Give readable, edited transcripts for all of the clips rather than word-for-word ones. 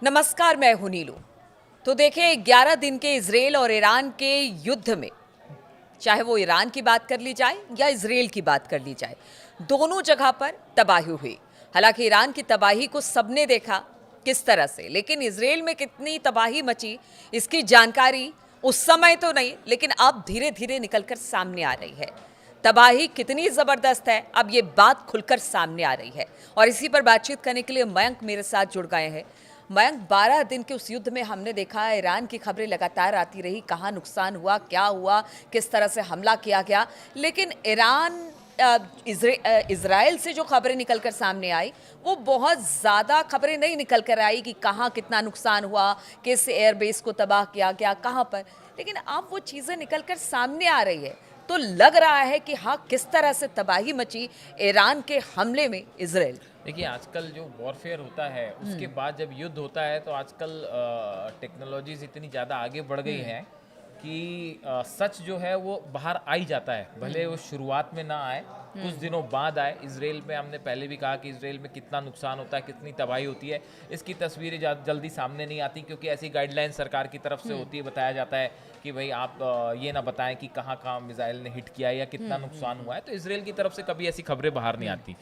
नमस्कार, मैं हूं नीलू। तो देखिए, 11 दिन के इजराइल और ईरान के युद्ध में, चाहे वो ईरान की बात कर ली जाए या इजराइल की बात कर ली जाए, दोनों जगह पर तबाही हुई। हालांकि ईरान की तबाही को सबने देखा किस तरह से, लेकिन इजराइल में कितनी तबाही मची इसकी जानकारी उस समय तो नहीं, लेकिन अब धीरे धीरे निकलकर सामने आ रही है। तबाही कितनी जबरदस्त है, अब ये बात खुलकर सामने आ रही है। और इसी पर बातचीत करने के लिए मयंक मेरे साथ जुड़ गए हैं। मयंक, 12 दिन के उस युद्ध में हमने देखा ईरान की खबरें लगातार आती रही, कहाँ नुकसान हुआ, क्या हुआ, किस तरह से हमला किया गया। लेकिन ईरान इजराइल से जो खबरें निकलकर सामने आई, वो बहुत ज़्यादा खबरें नहीं निकल कर आई कि कहाँ कितना नुकसान हुआ, किस एयरबेस को तबाह किया गया, कहाँ पर। लेकिन अब वो चीज़ें निकलकर सामने आ रही है, तो लग रहा है कि हाँ, किस तरह से तबाही मची ईरान के हमले में इजराइल। देखिए, आजकल जो वॉरफेयर होता है उसके बाद जब युद्ध होता है तो आजकल टेक्नोलॉजीज इतनी ज़्यादा आगे बढ़ गई हैं कि सच जो है वो बाहर आ ही जाता है, भले वो शुरुआत में ना आए, कुछ दिनों बाद आए। इसराइल में हमने पहले भी कहा कि इसराइल में कितना नुकसान होता है, कितनी तबाही होती है, इसकी तस्वीरें जल्दी सामने नहीं आती क्योंकि ऐसी गाइडलाइन सरकार की तरफ से होती है। बताया जाता है कि भाई आप ये ना बताएं कि कहाँ कहाँ मिसाइल ने हिट किया है या कितना नुकसान हुआ है, तो इसराइल की तरफ से कभी ऐसी खबरें बाहर नहीं आती।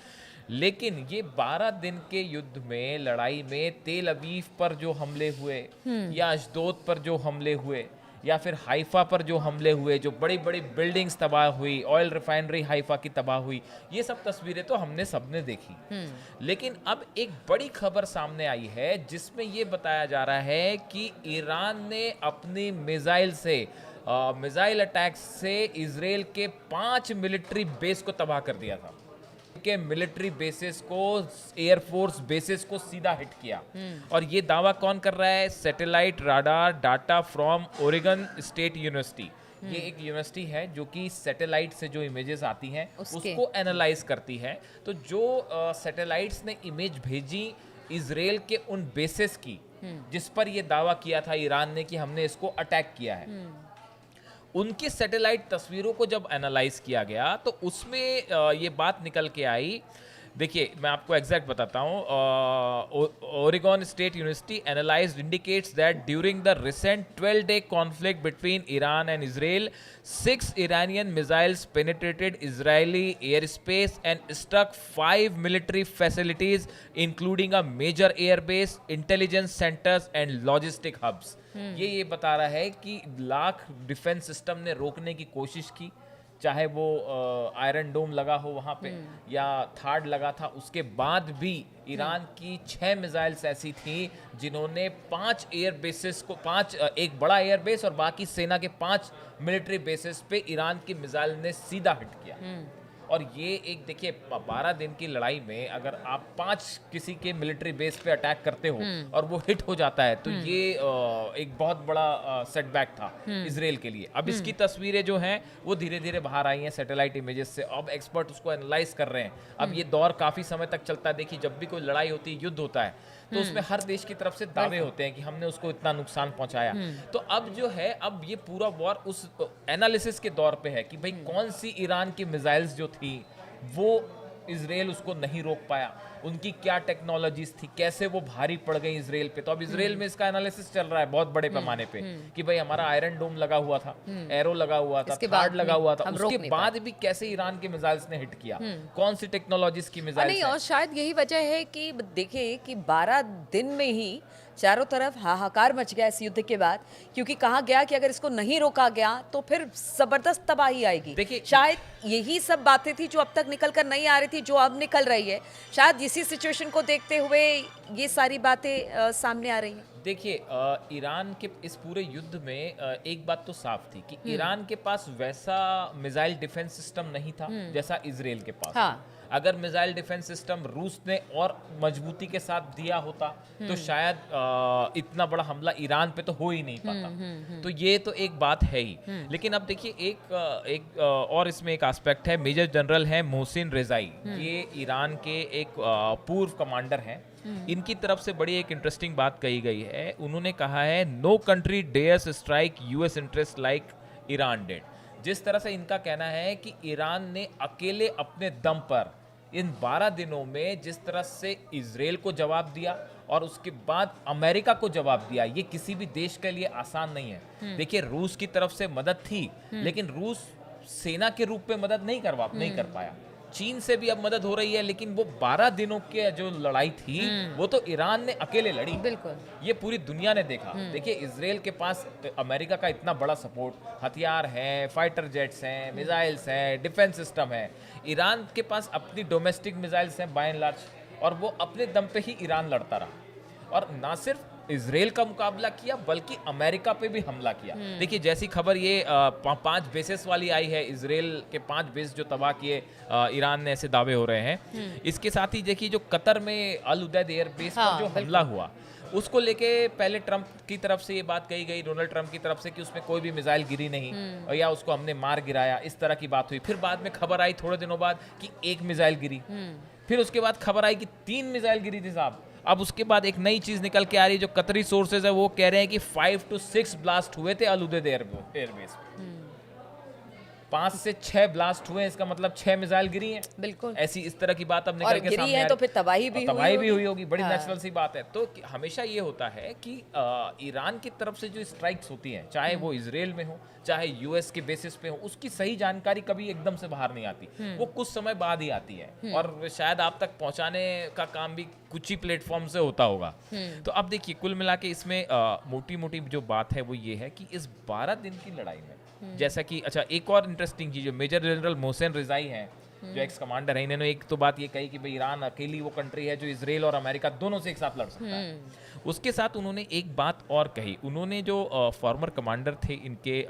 लेकिन ये 12 दिन के युद्ध में, लड़ाई में, तेल अवीव पर जो हमले हुए या अशदोद पर जो हमले हुए या फिर हाइफा पर जो हमले हुए, जो बड़ी बड़ी बिल्डिंग्स तबाह हुई, ऑयल रिफाइनरी हाइफा की तबाह हुई, ये सब तस्वीरें तो हमने सबने देखी। लेकिन अब एक बड़ी खबर सामने आई है जिसमें ये बताया जा रहा है कि ईरान ने अपनी मिसाइल से मिसाइल अटैक से इसराइल के 5 मिलिट्री बेस को तबाह कर दिया था, के मिलिट्री बेसिस को, एयरफोर्स बेसिस को सीधा हिट किया। और ये दावा कौन कर रहा है? Satellite radar data from Oregon state university. ये एक यूनिवर्सिटी है जो कि सैटेलाइट से जो इमेजेस आती हैं उसको एनालाइज करती है। तो जो सैटेलाइट्स ने इमेज भेजी इसराइल के उन बेसिस की जिस पर ये दावा किया था ईरान ने कि हमने इसको अटैक किया है, उनकी सैटेलाइट तस्वीरों को जब एनालाइज किया गया तो उसमें ये बात निकल के आई। देखिए, मैं आपको एग्जैक्ट बताता हूँ। Oregon state university analysed indicates that during the recent 12-day conflict between Iran and Israel, 6 Iranian missiles penetrated Israeli airspace and struck 5 military facilities, including a major airbase, intelligence centers and logistic hubs. ये बता रहा है कि lakh defence system ने रोकने की कोशिश की, चाहे वो आयरन डोम लगा हो वहाँ पे या थार्ड लगा था, उसके बाद भी ईरान की 6 मिसाइल्स ऐसी थी जिन्होंने 5 एयर बेसिस को, 5 एक बड़ा एयर बेस और बाकी सेना के 5 मिलिट्री बेसिस पे ईरान की मिसाइल ने सीधा हिट किया। और ये एक, देखिए, 12 दिन की लड़ाई में अगर आप 5 किसी के मिलिट्री बेस पे अटैक करते हो और वो हिट हो जाता है तो ये एक बहुत बड़ा सेटबैक था इसराइल के लिए। अब इसकी तस्वीरें जो हैं वो धीरे धीरे बाहर आई हैं सैटेलाइट इमेजेस से। अब एक्सपर्ट उसको एनालाइज कर रहे हैं। अब ये दौर काफ़ी समय तक चलता है। देखिए, जब भी कोई लड़ाई होती है, युद्ध होता है, तो उसमें हर देश की तरफ से दावे होते हैं कि हमने उसको इतना नुकसान पहुंचाया। तो अब जो है, अब ये पूरा वॉर उस एनालिसिस के दौर पे है कि भाई कौन सी ईरान की मिसाइल्स जो थी वो इसराइल उसको नहीं रोक पाया, उनकी क्या टेक्नोलॉजीज थी, कैसे वो भारी पड़ गई इसराइल पे। तो अब इसराइल में इसका एनालिसिस चल रहा है बहुत बड़े पैमाने पे कि भाई हमारा आयरन डोम लगा हुआ था, एरो लगा हुआ था, थार्ड लगा हुआ था, उसके बाद भी कैसे ईरान के मिसाइल्स ने हिट किया, कौन सी टेक्नोलॉजीज की मिसाइल्स नहीं, और शायद यही वजह है कि देखिए कि 12 दिन में ही चारों तरफ हाहाकार मच गया इस युद्ध के बाद, क्योंकि कहा गया कि अगर इसको नहीं रोका गया तो फिर जबरदस्त तबाही आएगी। देखिए, शायद यही सब बातें थी जो अब तक निकल कर नहीं आ रही थी, जो अब निकल रही है। शायद इसी सिचुएशन को देखते हुए ये सारी बातें सामने आ रही हैं। देखिए, ईरान के इस पूरे युद्ध में एक बात तो साफ थी कि ईरान के पास वैसा मिसाइल डिफेंस सिस्टम नहीं था जैसा इसराइल के पास। हाँ। अगर मिसाइल डिफेंस सिस्टम रूस ने और मजबूती के साथ दिया होता तो शायद इतना बड़ा हमला ईरान पे तो हो ही नहीं पाता। तो ये तो एक बात है ही। लेकिन अब देखिए, एक और इसमें एक एस्पेक्ट है। मेजर जनरल है मोहसिन रेजाई, ये ईरान के एक पूर्व कमांडर हैं। इनकी तरफ से बड़ी एक इंटरेस्टिंग बात कही गई है। उन्होंने कहा है, no country dares strike US interest like Iran did. जिस तरह से इनका कहना है कि ईरान ने अकेले अपने दम पर इन 12 दिनों में जिस तरह से इजराइल को जवाब दिया और उसके बाद अमेरिका को जवाब दिया, ये किसी भी देश के लिए आसान नहीं है। देखिए, रूस की तरफ से मदद थी, लेकिन रूस सेना के रूप में मदद नहीं कर पाया। चीन से भी अब मदद हो रही है, लेकिन वो 12 दिनों के जो लड़ाई थी वो तो ईरान ने अकेले लड़ी। बिल्कुल, ये पूरी दुनिया ने देखा। देखिए, इजराइल के पास अमेरिका का इतना बड़ा सपोर्ट, हथियार हैं, फाइटर जेट्स हैं, मिसाइल्स हैं, डिफेंस सिस्टम है। ईरान के पास अपनी डोमेस्टिक मिसाइल्स हैं बाय एंड लार्ज, और वो अपने दम पे ही ईरान लड़ता रहा। और ना सिर्फ इजराइल का मुकाबला किया, बल्कि अमेरिका पे भी हमला किया। देखिए, जैसी खबर ये 5 बेसेस वाली आई है, इजराइल के 5 बेस जो तबाह किए ईरान ने, ऐसे दावे हो रहे हैं। इसके साथ ही देखिए, जो कतर में अल उदैद एयर बेस पर जो हमला हुआ, उसको लेके पहले ट्रंप की तरफ से ये बात कही गई, डोनाल्ड ट्रंप की तरफ से, कि उसमें कोई भी मिसाइल गिरी नहीं, और या उसको हमने मार गिराया, इस तरह की बात हुई। फिर बाद में खबर आई थोड़े दिनों बाद कि 1 मिसाइल गिरी। फिर उसके बाद खबर आई कि 3 मिसाइल गिरी थी साहब। अब उसके बाद एक नई चीज निकल के आ रही है, जो कतरी सोर्सेज है वो कह रहे हैं कि 5 to 6 ब्लास्ट हुए थे अल उदैद एयरबेस। 5 से 6 ब्लास्ट हुए, इसका मतलब 6 मिसाइल गिरी हैं। बिल्कुल। ऐसी इस तरह की बात अब निकल के सामने है, तो फिर तबाही भी हुई होगी। बड़ी नेचुरल सी बात है। तो हमेशा ये होता है कि ईरान की तरफ से जो स्ट्राइक्स होती हैं, चाहे वो इजराइल में हो, चाहे यूएस के बेसिस पे हो, उसकी सही जानकारी कभी एकदम से बाहर नहीं आती। वो कुछ समय बाद ही आती है, और शायद आप तक पहुंचाने का काम भी कुछ ही प्लेटफॉर्म से होता होगा। तो अब देखिए, कुल मिला के इसमें मोटी मोटी जो बात है वो ये है कि इस 12 दिन की लड़ाई में, जैसा कि अच्छा, एक और इंटरेस्टिंग चीज, मेजर जनरल मोहसेन रिजाई हैं, जो एक्स कमांडर है, इन्होंने एक तो बात ये कही कि भाई ईरान अकेली वो कंट्री है जो इजराइल और अमेरिका दोनों से एक साथ लड़ सकता है। उसके साथ उन्होंने एक बात और कही। उन्होंने जो फॉर्मर कमांडर थे इनके,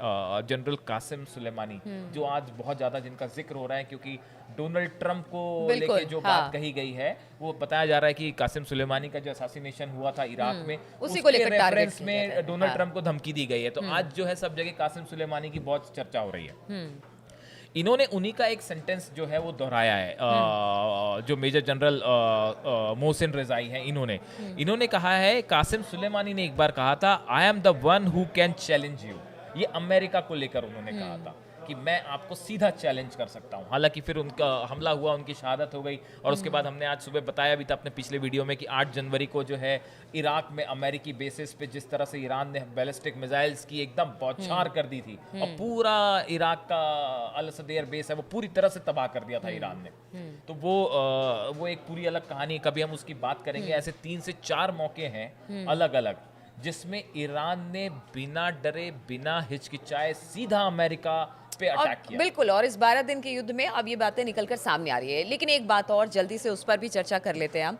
जनरल कासिम सुलेमानी, जो आज बहुत ज़्यादा जिनका जिक्र हो रहा है, क्योंकि डोनाल्ड ट्रंप को लेके जो बात कही गई है, वो बताया जा रहा है कि कासिम सुलेमानी का जो असासिनेशन हुआ था इराक में, उसी को लेकर रेफरेंस में डोनाल्ड ट्रंप को धमकी दी गई है। तो आज जो है सब जगह कासिम सुलेमानी की बहुत चर्चा हो रही है। इन्होंने उन्हीं का एक सेंटेंस जो है वो दोहराया है, जो मेजर जनरल मोहसिन रिजाई हैं, इन्होंने कहा है, कासिम सुलेमानी ने एक बार कहा था, I am the one who can challenge you. ये अमेरिका को लेकर उन्होंने कहा था कि मैं आपको सीधा चैलेंज कर सकता हूं। हालांकि फिर उनका हमला हुआ, उनकी शहादत हो गई, और उसके बाद हमने आज सुबह बताया भी था अपने पिछले वीडियो में कि 8 जनवरी को जो है इराक में अमेरिकी बेसिस पे जिस तरह से ईरान ने बैलिस्टिक मिसाइल्स की एकदम बौछार कर दी थी, और पूरा इराक का अल उदैद एयर बेस है वो पूरी तरह से तबाह कर दिया था ईरान ने। तो वो एक पूरी अलग कहानी है, कभी हम उसकी बात करेंगे। ऐसे 3 से 4 मौके हैं अलग अलग, जिसमें ईरान ने बिना डरे, बिना हिचकिचाए सीधा अमेरिका पे अटैक किया। बिल्कुल, और इस 12 दिन के युद्ध में अब ये बातें निकलकर सामने आ रही है। लेकिन एक बात और जल्दी से उस पर भी चर्चा कर लेते हैं हम।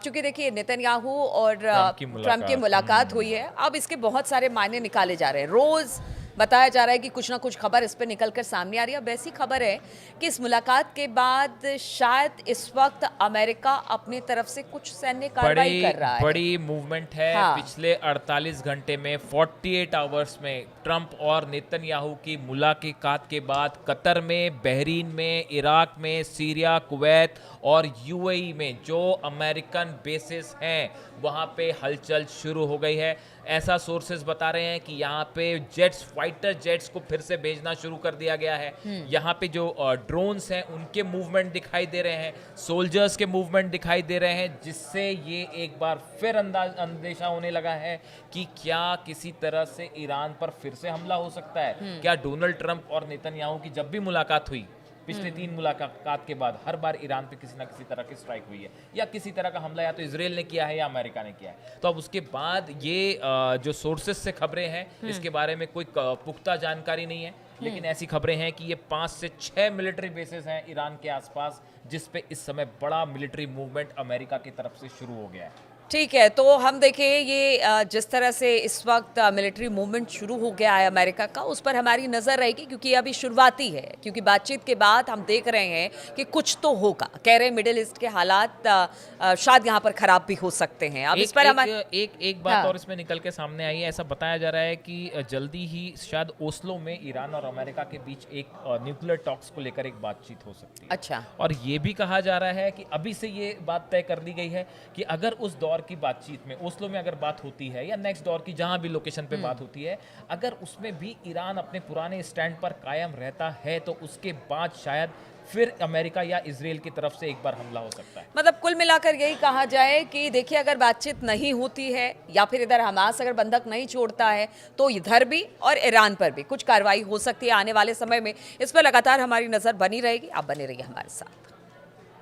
चूंकि देखिए, नेतन्याहू और ट्रंप की मुलाकात हुई है, अब इसके बहुत सारे मायने निकाले जा रहे हैं। रोज बताया जा रहा है कि कुछ ना कुछ खबर इस पर निकलकर सामने आ रही है। अब ऐसी खबर है कि इस मुलाकात के बाद शायद इस वक्त अमेरिका अपनी तरफ से कुछ सैन्य कार्रवाई कर रहा है। बड़ी मूवमेंट है। पिछले 48 घंटे में, 48 आवर्स में, ट्रंप और नेतन्याहू की मुलाकात के बाद कतर में, बहरीन में, इराक में, सीरिया, कुवैत और यूएई में जो अमेरिकन बेसेस हैं, वहाँ पे हलचल शुरू हो गई है। ऐसा सोर्सेज बता रहे हैं कि यहाँ पे जेट्स, फाइटर जेट्स को फिर से भेजना शुरू कर दिया गया है। यहाँ पे जो ड्रोन्स हैं उनके मूवमेंट दिखाई दे रहे हैं, सोल्जर्स के मूवमेंट दिखाई दे रहे हैं, जिससे ये एक बार फिर अंदेशा होने लगा है कि क्या किसी तरह से ईरान पर फिर से हमला हो सकता है। क्या डोनाल्ड ट्रंप और नेतन्याहू की जब भी मुलाकात हुई पिछले 3 मुलाकात के बाद, हर बार ईरान पे किसी ना किसी तरह की स्ट्राइक हुई है, या किसी तरह का हमला या तो इजराइल ने किया है या अमेरिका ने किया है। तो अब उसके बाद ये जो सोर्सेज से खबरें हैं, इसके बारे में कोई पुख्ता जानकारी नहीं है, लेकिन ऐसी खबरें हैं कि ये 5 से 6 मिलिट्री बेसेस हैं ईरान के आसपास, जिस पे इस समय बड़ा मिलिट्री मूवमेंट अमेरिका की तरफ से शुरू हो गया है। ठीक है, तो हम देखें ये जिस तरह से इस वक्त मिलिट्री मूवमेंट शुरू हो गया है अमेरिका का, उस पर हमारी नज़र रहेगी, क्योंकि ये अभी शुरुआती है। क्योंकि बातचीत के बाद हम देख रहे हैं कि कुछ तो होगा। कह रहे हैं मिडिल ईस्ट के हालात शायद यहाँ पर खराब भी हो सकते हैं। अब इस पर एक बात और इसमें निकल के सामने आई है। ऐसा बताया जा रहा है कि जल्दी ही शायद ओस्लो में ईरान और अमेरिका के बीच एक न्यूक्लियर टॉक्स को लेकर एक बातचीत हो सकती है। अच्छा। और ये भी कहा जा रहा है कि अभी से ये बात तय कर दी गई है कि अगर उस दौर दौर की बातचीत में, ओस्लो में अगर बात होती है या नेक्स्ट दौर की जहां भी लोकेशन पे बात होती है, अगर उसमें भी ईरान अपने पुराने स्टैंड पर कायम रहता है तो उसके बाद शायद फिर अमेरिका या इजराइल की तरफ से एक बार हमला हो सकता है। मतलब कुल मिलाकर यही कहा जाए कि देखिए, अगर बातचीत नहीं होती है या फिर इधर हमास अगर बंधक नहीं छोड़ता है तो इधर भी और ईरान पर भी कुछ कार्रवाई हो सकती है आने वाले समय में। इस पर लगातार हमारी नज़र बनी रहेगी। आप बने रहिए हमारे साथ।